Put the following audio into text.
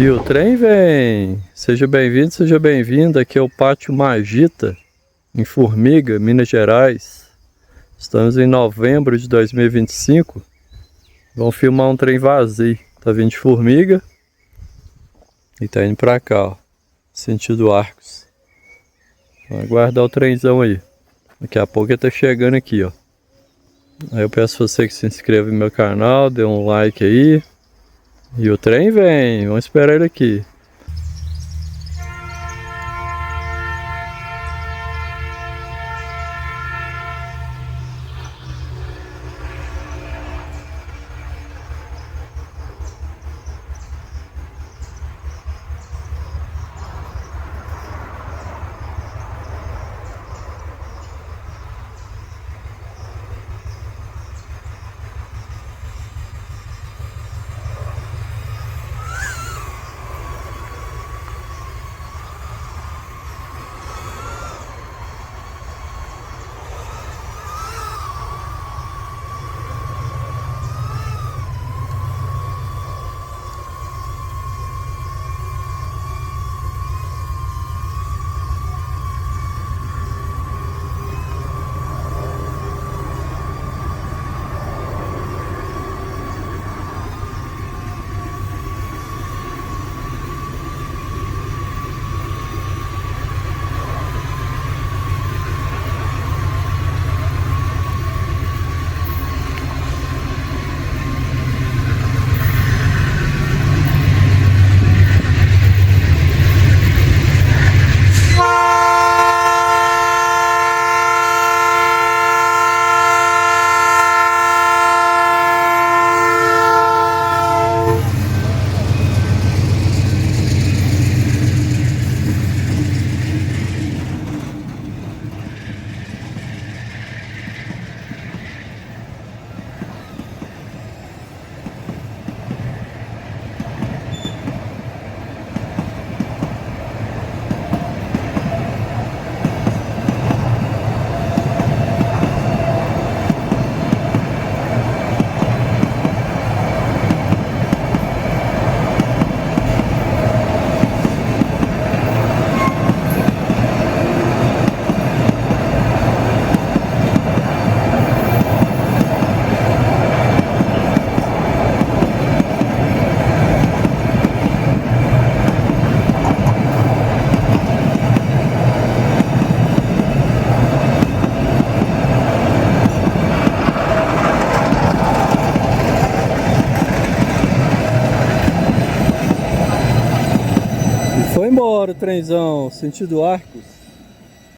E o trem vem! Seja bem-vindo, seja bem-vinda. Aqui é o Pátio Magita, em Formiga, Minas Gerais. Estamos em novembro de 2025. Vamos filmar um trem vazio. Tá vindo de Formiga e tá indo pra cá, ó, sentido Arcos. Vamos aguardar o trenzão aí. Daqui a pouco ele tá chegando aqui, ó. Aí eu peço a você que se inscreva no meu canal, dê um like aí. E o trem vem, vamos esperar ele aqui. Foi embora o trenzão, sentido Arcos.